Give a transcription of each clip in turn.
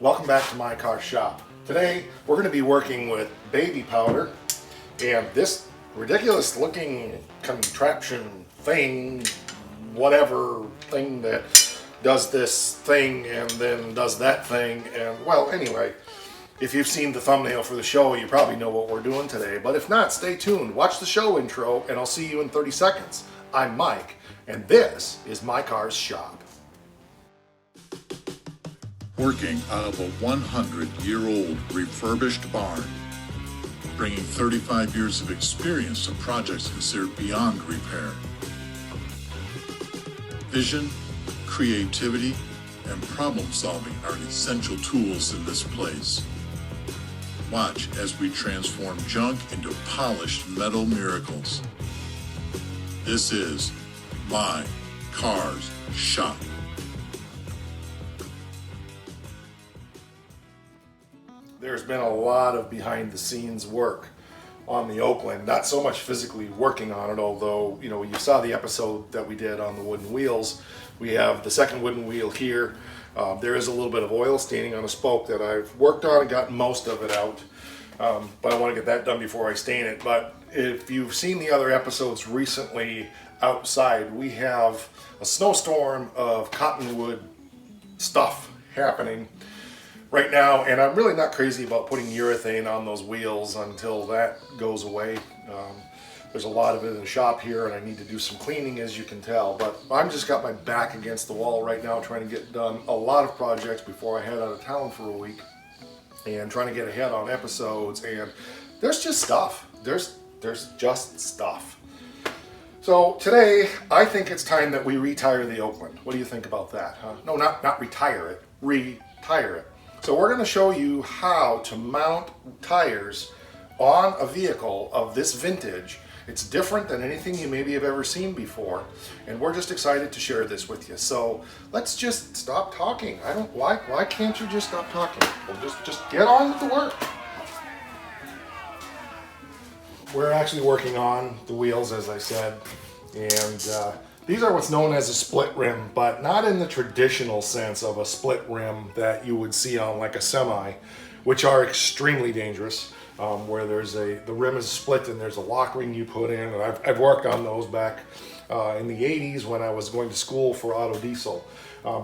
Welcome back to my car shop. Today we're going to be working with baby powder and this ridiculous looking contraption thing, whatever thing that does this thing and then does that thing. And well, anyway, if you've seen the thumbnail for the show, you probably know what we're doing today. But if not, stay tuned. Watch the show intro and I'll see you in 30 seconds. I'm Mike and this is my car's shop. Working out of a 100-year-old refurbished barn, bringing 35 years of experience to projects considered beyond repair. Vision, creativity, and problem solving are essential tools in this place. Watch as we transform junk into polished metal miracles. This is my car's shop. There's been a lot of behind the scenes work on the Oakland, not so much physically working on it, although you saw the episode that we did on the wooden wheels. We have the second wooden wheel here. There is a little bit of oil staining on a spoke that I've worked on and gotten most of it out, but I want to get that done before I stain it. But if you've seen the other episodes recently outside, we have a snowstorm of cottonwood stuff happening right now, and I'm really not crazy about putting urethane on those wheels until that goes away. There's a lot of it in the shop here and I need to do some cleaning, as you can tell, but I'm just got my back against the wall right now trying to get done a lot of projects before I head out of town for a week and trying to get ahead on episodes, and there's just stuff. There's just stuff. So today I think it's time that we retire the Oakland. What do you think about that, huh? No, not retire it, retire it. So we're going to show you how to mount tires on a vehicle of this vintage. It's different than anything you maybe have ever seen before, and we're just excited to share this with you. So let's just stop talking. Why can't you just stop talking? Well, just get on with the work. We're actually working on the wheels, as I said, and these are what's known as a split rim, but not in the traditional sense of a split rim that you would see on like a semi, which are extremely dangerous, where the rim is split and there's a lock ring you put in, and I've worked on those back in the 80s when I was going to school for auto diesel.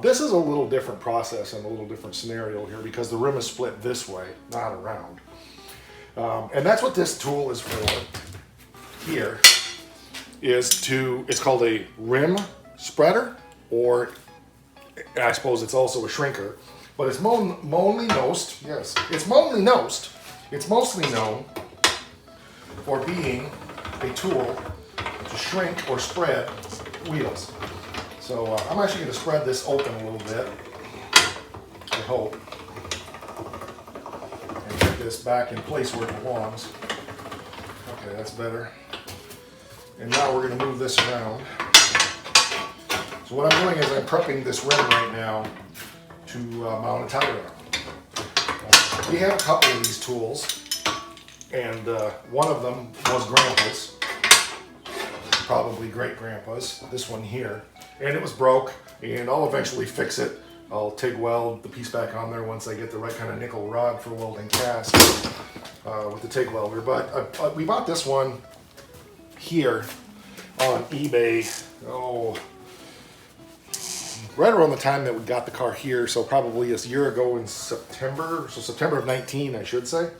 This is a little different process and a little different scenario here because the rim is split this way, not around. And that's what this tool is for here. It's called a rim spreader, or I suppose it's also a shrinker, but it's mostly known for being a tool to shrink or spread wheels. So I'm actually going to spread this open a little bit, I hope, and get this back in place where it belongs. Okay, that's better. And now we're going to move this around. So what I'm doing is I'm prepping this rim right now to mount a tire on. We have a couple of these tools, and one of them was Grandpa's, probably great-grandpa's, this one here. And it was broke, and I'll eventually fix it. I'll TIG weld the piece back on there once I get the right kind of nickel rod for welding cast with the TIG welder. But we bought this one here on eBay, right around the time that we got the car here, so probably a year ago in September, so September of 19, I should say.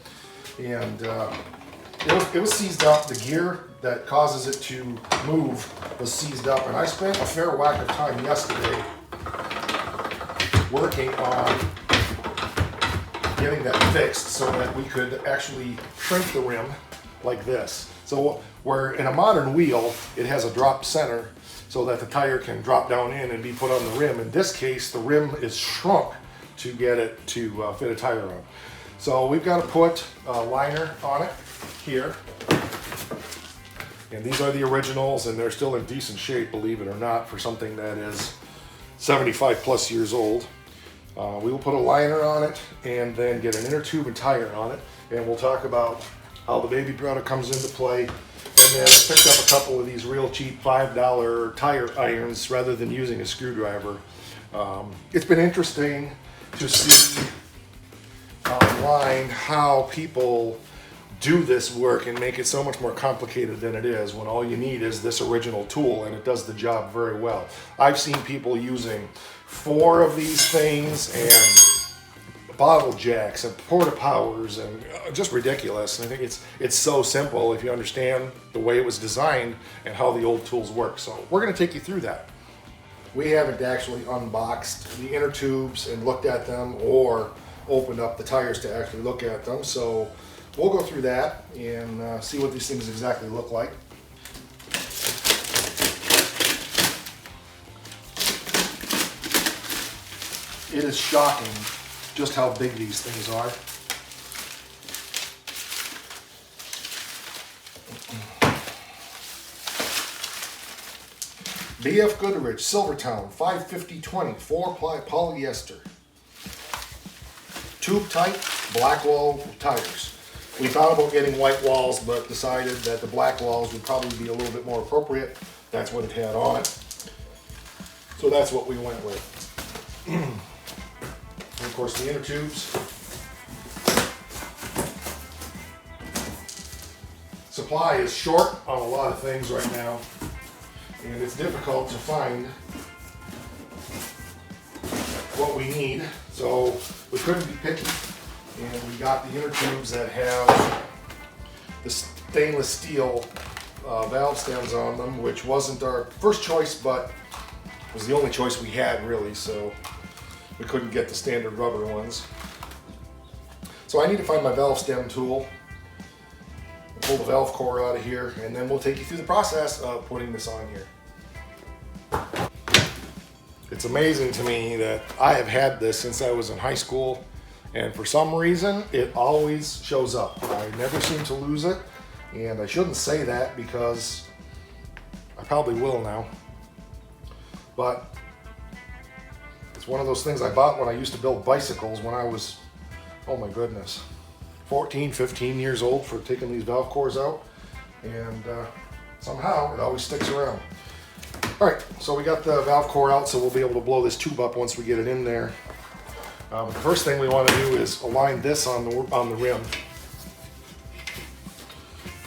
And it was seized up. The gear that causes it to move was seized up, and I spent a fair whack of time yesterday working on getting that fixed so that we could actually shrink the rim like this. So where in a modern wheel, it has a drop center so that the tire can drop down in and be put on the rim. In this case, the rim is shrunk to get it to fit a tire on. So we've got to put a liner on it here. And these are the originals, and they're still in decent shape, believe it or not, for something that is 75 plus years old. We will put a liner on it and then get an inner tube and tire on it, and we'll talk about how the baby powder comes into play. And then I picked up a couple of these real cheap $5 tire irons rather than using a screwdriver. It's been interesting to see online how people do this work and make it so much more complicated than it is, when all you need is this original tool and it does the job very well. I've seen people using 4 of these things and bottle jacks and porta powers and just ridiculous. And I think it's so simple if you understand the way it was designed and how the old tools work. So we're going to take you through that. We haven't actually unboxed the inner tubes and looked at them, or opened up the tires to actually look at them. So we'll go through that and see what these things exactly look like. It is shocking just how big these things are. BF Goodrich, Silvertown, 550/20, 4-ply polyester. Tube type, black wall tires. We thought about getting white walls, but decided that the black walls would probably be a little bit more appropriate. That's what it had on it. So that's what we went with. And of course the inner tubes. Supply is short on a lot of things right now, and it's difficult to find what we need. So we couldn't be picky, and we got the inner tubes that have the stainless steel valve stems on them, which wasn't our first choice, but was the only choice we had really, so we couldn't get the standard rubber ones. So I need to find my valve stem tool, pull the valve core out of here, and then we'll take you through the process of putting this on here. It's amazing to me that I have had this since I was in high school, and for some reason it always shows up. I never seem to lose it, and I shouldn't say that because I probably will now. But it's one of those things I bought when I used to build bicycles when I was, oh my goodness, 14, 15 years old, for taking these valve cores out, and somehow it always sticks around. All right, so we got the valve core out, so we'll be able to blow this tube up once we get it in there. The first thing we want to do is align this on the rim,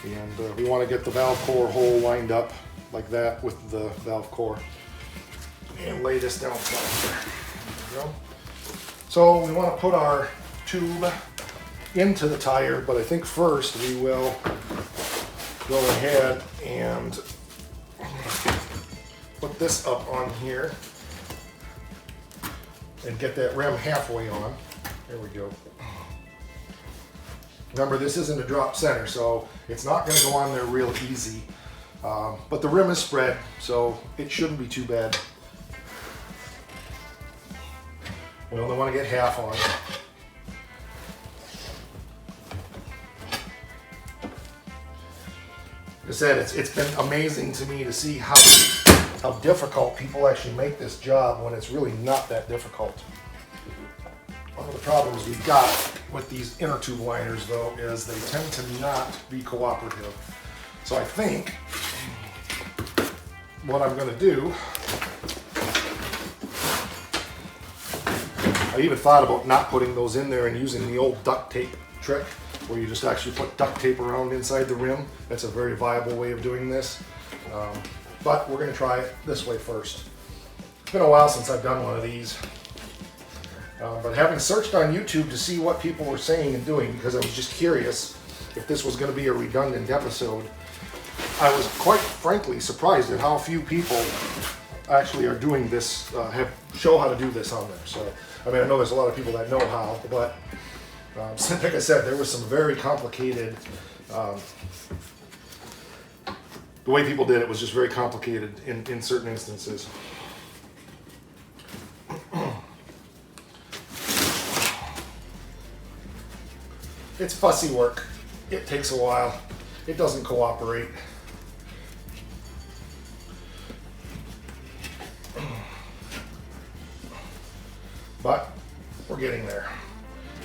and we want to get the valve core hole lined up like that with the valve core, and lay this down flat. There we go. So we want to put our tube into the tire, but I think first we will go ahead and put this up on here and get that rim halfway on. There we go. Remember, this isn't a drop center, so it's not going to go on there real easy. But the rim is spread, so it shouldn't be too bad. We only want to get half on. Like I said, it's been amazing to me to see how difficult people actually make this job when it's really not that difficult. One of the problems we've got with these inner tube liners, though, is they tend to not be cooperative. So I think what I'm going to do, I even thought about not putting those in there and using the old duct tape trick, where you just actually put duct tape around inside the rim. That's a very viable way of doing this. But we're going to try it this way first. It's been a while since I've done one of these. But having searched on YouTube to see what people were saying and doing, because I was just curious if this was going to be a redundant episode, I was quite frankly surprised at how few people actually are doing this, show how to do this on there. So, I mean, I know there's a lot of people that know how, but like I said, there was some very complicated, the way people did it was just very complicated in certain instances. It's fussy work. It takes a while. It doesn't cooperate. But we're getting there.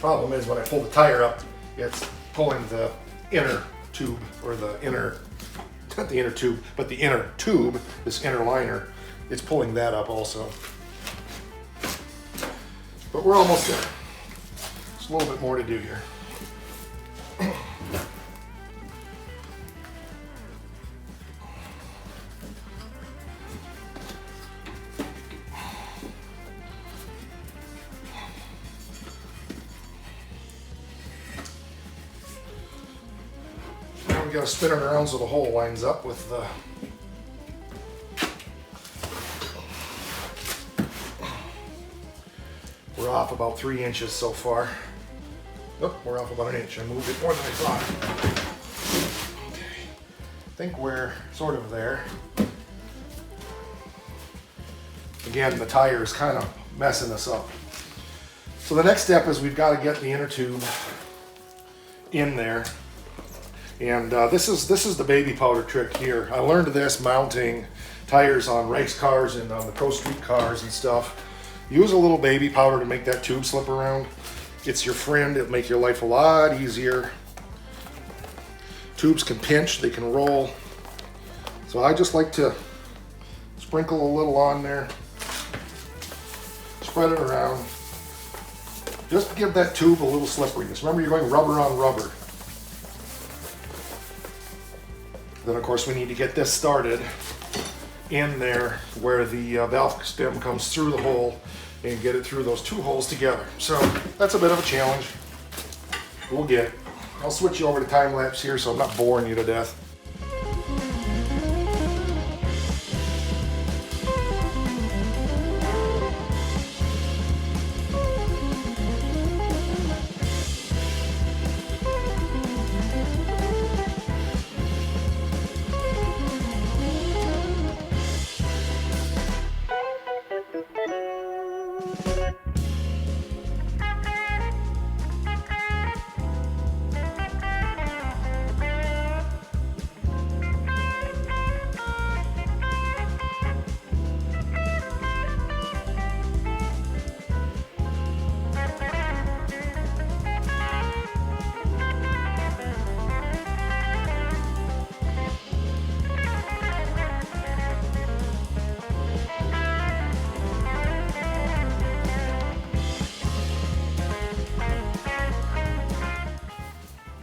Problem is, when I pull the tire up, it's pulling the inner tube, or the inner, not the inner tube, but the inner tube, this inner liner, it's pulling that up also. But we're almost there. There's a little bit more to do here. Now we got to spin it around so the hole lines up with the We're off about 3 inches so far. Oh, we're off about an inch. I moved it more than I thought. Okay. I think we're sort of there. Again, the tire is kind of messing us up. So the next step is we've got to get the inner tube in there. And this is the baby powder trick here. I learned this mounting tires on race cars and on the pro street cars and stuff. Use a little baby powder to make that tube slip around. It's your friend. It'll make your life a lot easier. Tubes can pinch, they can roll. So I just like to sprinkle a little on there, spread it around. Just to give that tube a little slipperiness. Remember, you're going rubber on rubber. Then of course we need to get this started in there where the valve stem comes through the hole and get it through those 2 holes together. So that's a bit of a challenge. We'll get it. I'll switch you over to time lapse here so I'm not boring you to death.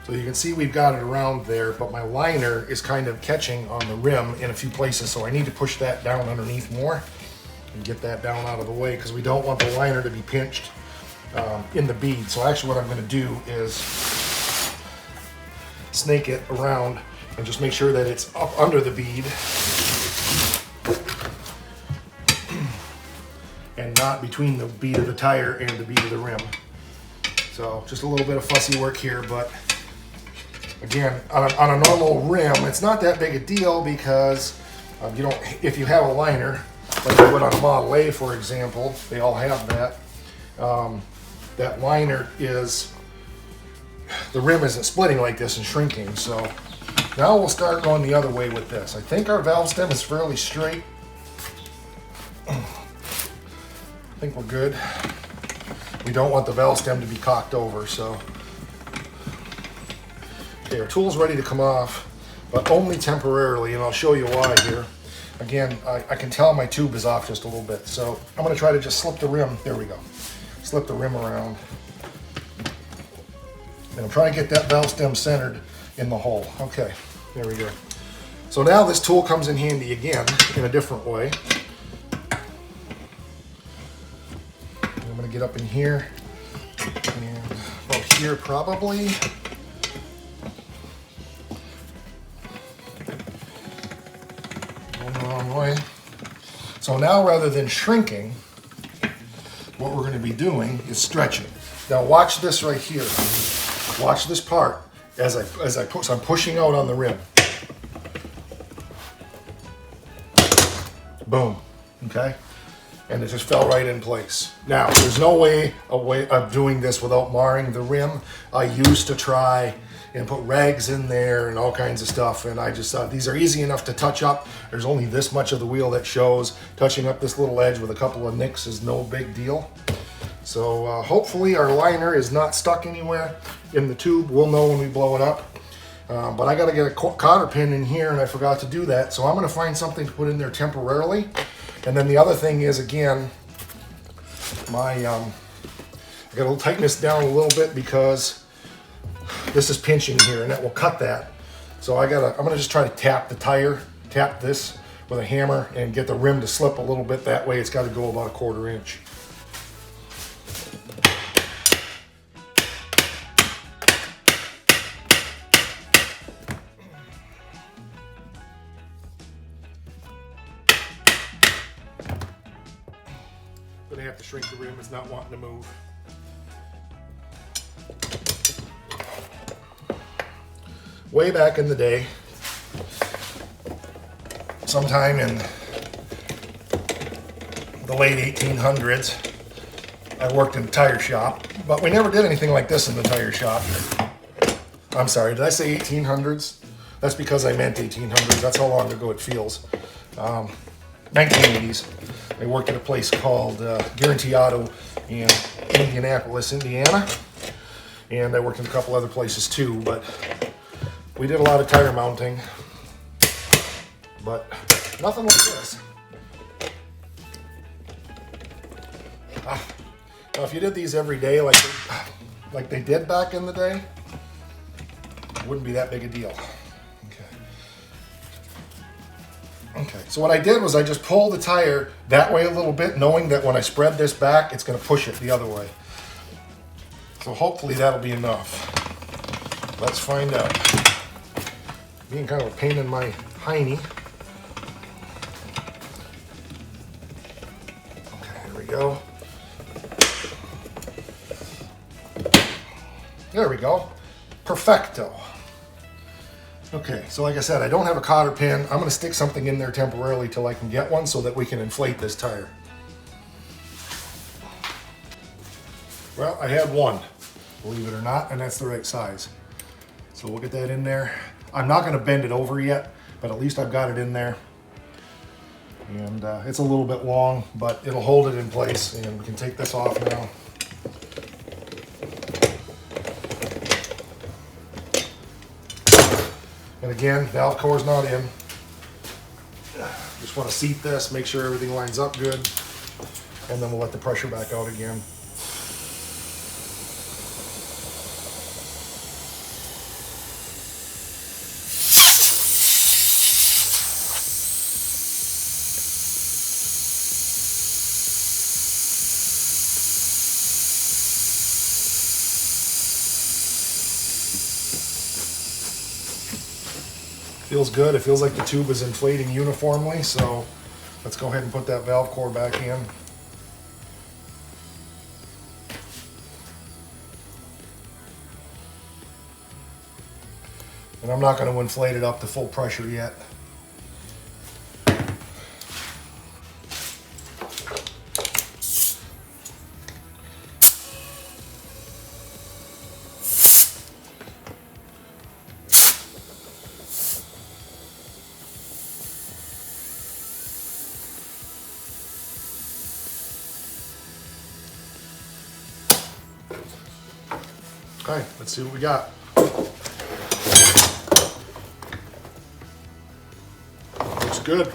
So you can see we've got it around there, but my liner is kind of catching on the rim in a few places, so I need to push that down underneath more and get that down out of the way because we don't want the liner to be pinched in the bead. So actually what I'm going to do is snake it around and just make sure that it's up under the bead and not between the bead of the tire and the bead of the rim. So just a little bit of fussy work here, but again, on a normal rim, it's not that big a deal because you don't. If you have a liner, like I would on a Model A, for example, they all have that. That liner is, the rim isn't splitting like this and shrinking. So now we'll start going the other way with this. I think our valve stem is fairly straight. I think we're good. We don't want the valve stem to be cocked over, so. Okay, our tool's ready to come off, but only temporarily, and I'll show you why here. Again, I can tell my tube is off just a little bit, so I'm going to try to just slip the rim, there we go, slip the rim around. And I'm trying to get that valve stem centered in the hole. Okay, there we go. So now this tool comes in handy again in a different way. I'm going to get up in here, and about here probably. Way. So now rather than shrinking, what we're going to be doing is stretching. Now watch this right here. Watch this part as I push. I'm pushing out on the rim. Boom. Okay, and it just fell right in place. Now there's no way of doing this without marring the rim. I used to try and put rags in there and all kinds of stuff, and I just thought these are easy enough to touch up. There's only this much of the wheel that shows. Touching up this little edge with a couple of nicks is no big deal. So hopefully our liner is not stuck anywhere in the tube. We'll know when we blow it up. But I got to get a cotter pin in here, and I forgot to do that. So I'm going to find something to put in there temporarily. And then the other thing is, again, my I gotta tighten this down a little bit because this is pinching here and that will cut that. So I'm gonna just try to tap this with a hammer and get the rim to slip a little bit. That way it's gotta go about 1/4 inch. Gonna have to shrink the rim, it's not wanting to move. Way back in the day, sometime in the late 1800s, I worked in a tire shop, but we never did anything like this in the tire shop. I'm sorry, did I say 1800s? That's because I meant 1800s, that's how long ago it feels. 1980s. I worked at a place called Guarantee Auto in Indianapolis, Indiana, and I worked in a couple other places too, but we did a lot of tire mounting, but nothing like this. Now if you did these every day like they did back in the day, it wouldn't be that big a deal. Okay, so what I did was I just pulled the tire that way a little bit, knowing that when I spread this back, it's going to push it the other way. So hopefully that'll be enough. Let's find out. Being kind of a pain in my hiney. Okay, there we go. There we go. Perfecto. Okay, so like I said, I don't have a cotter pin. I'm going to stick something in there temporarily till I can get one so that we can inflate this tire. Well, I had one, believe it or not, and that's the right size. So we'll get that in there. I'm not going to bend it over yet, but at least I've got it in there. And it's a little bit long, but it'll hold it in place, and we can take this off now. And again, valve core's not in. Just want to seat this, make sure everything lines up good, and then we'll let the pressure back out again. Feels good. It feels like the tube is inflating uniformly, so let's go ahead and put that valve core back in. And I'm not going to inflate it up to full pressure yet. Okay, let's see what we got. Looks good.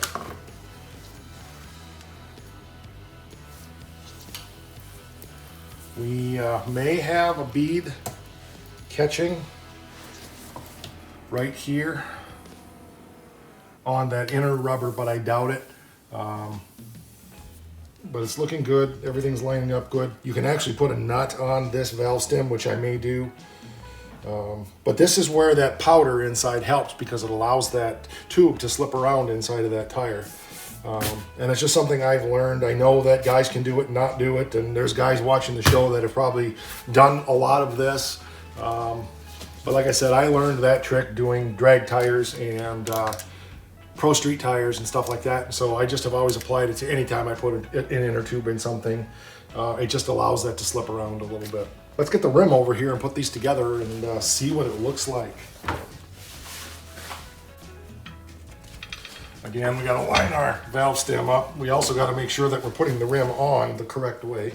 We may have a bead catching right here on that inner rubber, but I doubt it. But it's looking good. Everything's lining up good. You can actually put a nut on this valve stem, which I may do. But this is where that powder inside helps because it allows that tube to slip around inside of that tire. And it's just something I've learned. I know that guys can do it and not do it. And there's guys watching the show that have probably done a lot of this. But like I said, I learned that trick doing drag tires and pro street tires and stuff like that. So I just have always applied it to any time I put an inner tube in something. It just allows that to slip around a little bit. Let's get the rim over here and put these together and see what it looks like. Again, we got to line our valve stem up. We also got to make sure that we're putting the rim on the correct way.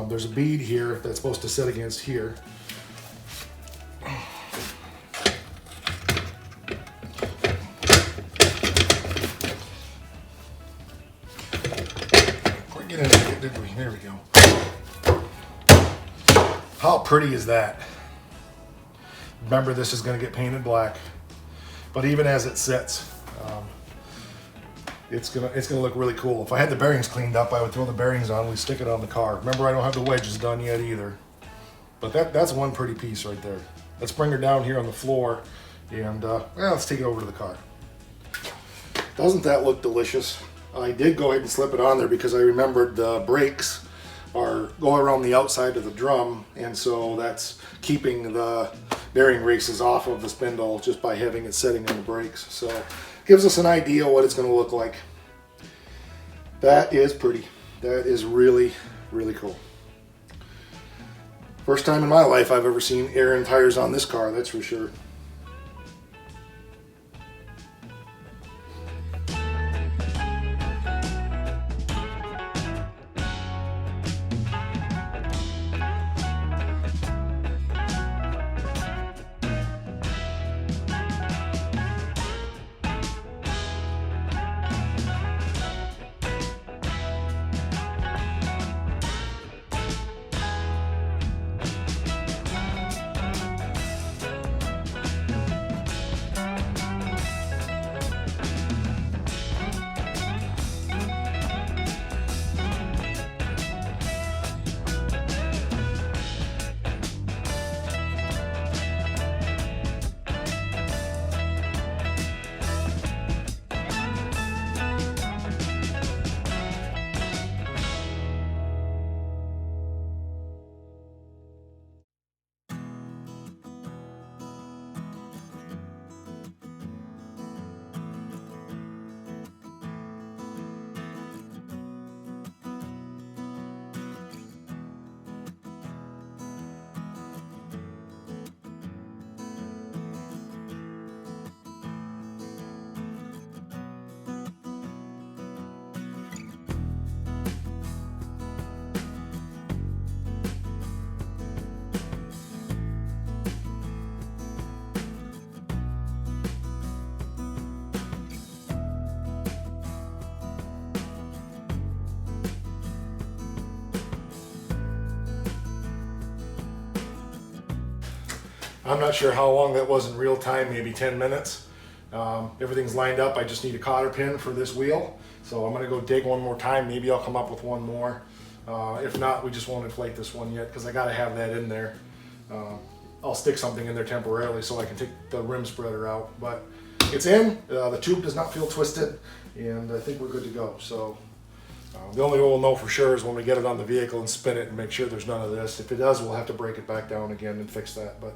There's a bead here that's supposed to sit against here. There we go. How pretty is that? Remember, this is going to get painted black, but even as it sits, it's gonna look really cool. If I had the bearings cleaned up, I would throw the bearings on, we'd stick it on the car. Remember, I don't have the wedges done yet either. But that's one pretty piece right there. Let's bring her down here on the floor, and let's take it over to the car. Doesn't that look delicious? I did go ahead and slip it on there because I remembered the brakes go around the outside of the drum, and so that's keeping the bearing races off of the spindle just by having it sitting on the brakes. So gives us an idea what it's going to look like. That is pretty. That is really, really cool. First time in my life I've ever seen air in tires on this car, that's for sure. I'm not sure how long that was in real time, maybe 10 minutes. Everything's lined up. I just need a cotter pin for this wheel. So I'm gonna go dig one more time. Maybe I'll come up with one more. If not, we just won't inflate this one yet because I gotta have that in there. I'll stick something in there temporarily so I can take the rim spreader out. But it's in, the tube does not feel twisted, and I think we're good to go. So the only way we'll know for sure is when we get it on the vehicle and spin it and make sure there's none of this. If it does, we'll have to break it back down again and fix that. But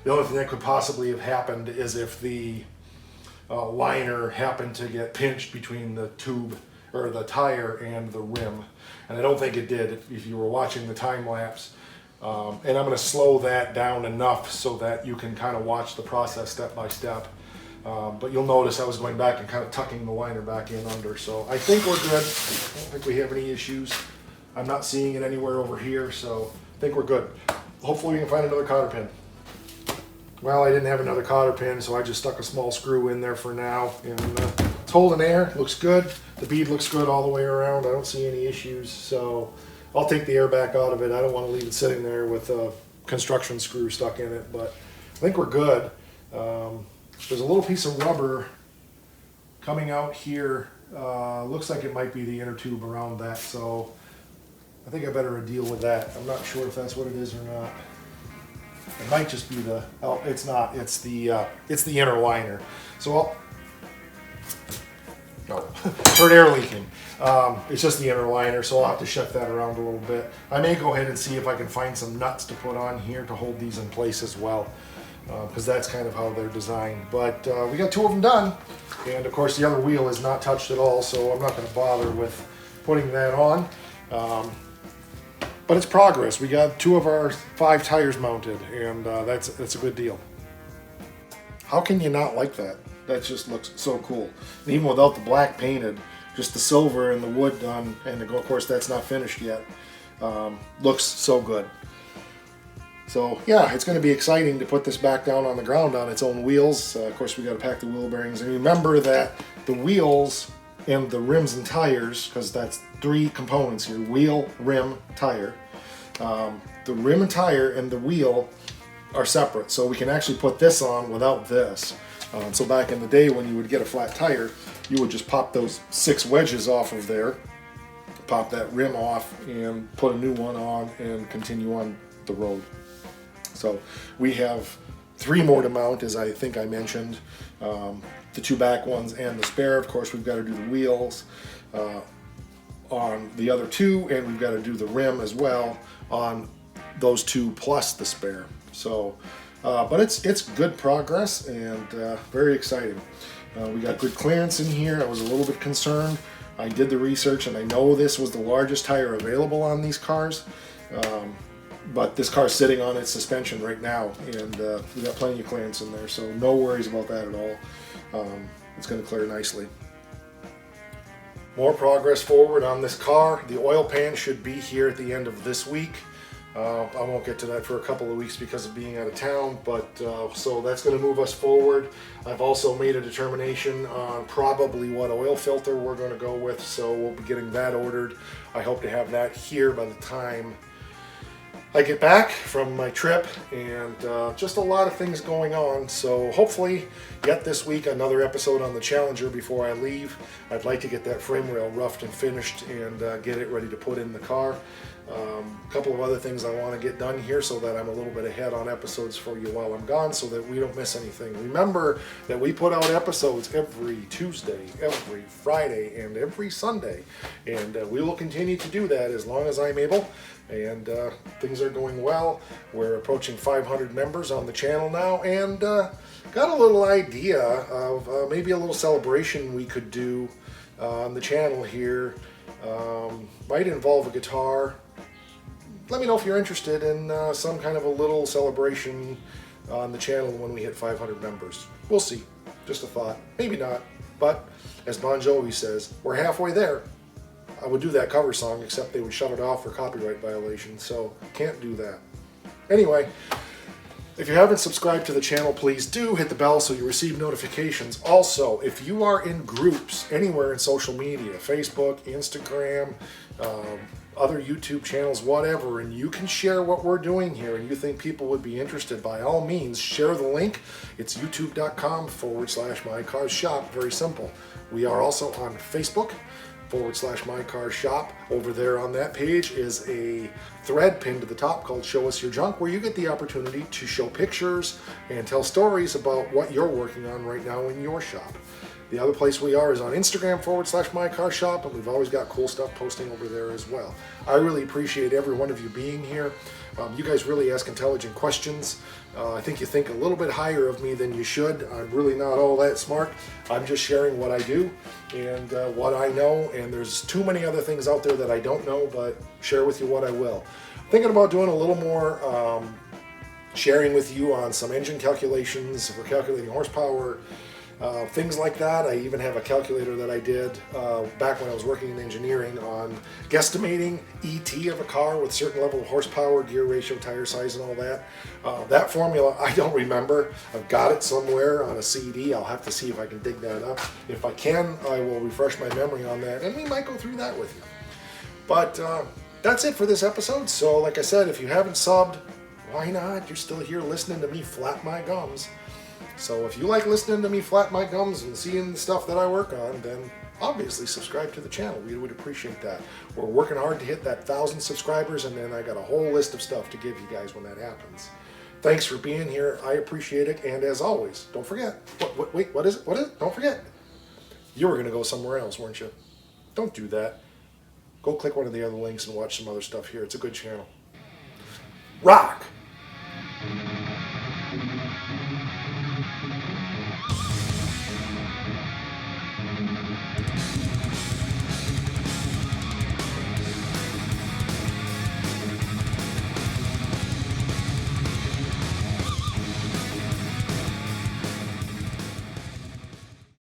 the only thing that could possibly have happened is if the liner happened to get pinched between the tube or the tire and the rim. And I don't think it did if you were watching the time lapse. And I'm going to slow that down enough so that you can kind of watch the process step by step. But you'll notice I was going back and kind of tucking the liner back in under. So I think we're good. I don't think we have any issues. I'm not seeing it anywhere over here, so I think we're good. Hopefully we can find another cotter pin. Well, I didn't have another cotter pin, so I just stuck a small screw in there for now. And it's holding air, looks good. The bead looks good all the way around. I don't see any issues, so I'll take the air back out of it. I don't want to leave it sitting there with a construction screw stuck in it, but I think we're good. There's a little piece of rubber coming out here. Looks like it might be the inner tube around that, so I think I better deal with that. I'm not sure if that's what it is or not. It might just be the, oh, it's not, it's the inner liner. So heard air leaking. It's just the inner liner, so I'll have to shift that around a little bit. I may go ahead and see if I can find some nuts to put on here to hold these in place as well, because that's kind of how they're designed. But we got two of them done, and of course the other wheel is not touched at all, so I'm not going to bother with putting that on. But it's progress. We got 2 of our 5 tires mounted, and that's a good deal. How can you not like that? That just looks so cool. And even without the black painted, just the silver and the wood done, and of course that's not finished yet, looks so good. So yeah, it's going to be exciting to put this back down on the ground on its own wheels. Of course we got to pack the wheel bearings, and remember that the wheels and the rims and tires, because that's 3 components here: wheel, rim, tire. The rim and tire and the wheel are separate, so we can actually put this on without this. So back in the day when you would get a flat tire, you would just pop those 6 wedges off of there, pop that rim off, and put a new one on and continue on the road. So we have 3 more to mount, as I think I mentioned. The 2 back ones and the spare. Of course, we've got to do the wheels on the other 2, and we've got to do the rim as well on those 2 plus the spare. So, but it's good progress and very exciting. We got good clearance in here. I was a little bit concerned. I did the research, and I know this was the largest tire available on these cars. But this car's sitting on its suspension right now, and we got plenty of clearance in there, so no worries about that at all. It's going to clear nicely. More progress forward on this car. The oil pan should be here at the end of this week. I won't get to that for a couple of weeks because of being out of town, but so that's going to move us forward. I've also made a determination on probably what oil filter we're going to go with, so we'll be getting that ordered. I hope to have that here by the time I get back from my trip, and just a lot of things going on. So hopefully yet this week another episode on the Challenger before I leave. I'd like to get that frame rail roughed and finished and get it ready to put in the car. A couple of other things I want to get done here so that I'm a little bit ahead on episodes for you while I'm gone, so that we don't miss anything. Remember that we put out episodes every Tuesday, every Friday, and every Sunday, and we will continue to do that as long as I'm able. And things are going well. We're approaching 500 members on the channel now, and got a little idea of maybe a little celebration we could do on the channel here. Might involve a guitar. Let me know if you're interested in some kind of a little celebration on the channel when we hit 500 members. We'll see. Just a thought. Maybe not. But as Bon Jovi says, we're halfway there. I would do that cover song, except they would shut it off for copyright violation, so can't do that. Anyway, if you haven't subscribed to the channel, please do hit the bell so you receive notifications. Also, if you are in groups anywhere in social media, Facebook, Instagram, other YouTube channels, whatever, and you can share what we're doing here and you think people would be interested, by all means, share the link. It's youtube.com/mycarshop. Very simple. We are also on Facebook. /mycarshop. Over there on that page is a thread pinned to the top called Show Us Your Junk, where you get the opportunity to show pictures and tell stories about what you're working on right now in your shop. The other place we are is on Instagram /mycarshop, and we've always got cool stuff posting over there as well. I really appreciate every one of you being here. You guys really ask intelligent questions. I think you think a little bit higher of me than you should. I'm really not all that smart. I'm just sharing what I do and what I know, and there's too many other things out there that I don't know, but share with you what I will. Thinking about doing a little more sharing with you on some engine calculations for calculating horsepower, things like that. I even have a calculator that I did back when I was working in engineering on guesstimating ET of a car with certain level of horsepower, gear ratio, tire size, and all that. That formula I don't remember. I've got it somewhere on a CD. I'll have to see if I can dig that up. If I can, I will refresh my memory on that, and we might go through that with you. But that's it for this episode. So like I said, if you haven't subbed, why not? You're still here listening to me flap my gums. So if you like listening to me flap my gums and seeing the stuff that I work on, then obviously subscribe to the channel. We would appreciate that. We're working hard to hit that 1,000 subscribers, and then I got a whole list of stuff to give you guys when that happens. Thanks for being here. I appreciate it. And as always, don't forget. Wait, what is it? What is it? Don't forget. You were going to go somewhere else, weren't you? Don't do that. Go click one of the other links and watch some other stuff here. It's a good channel. Rock!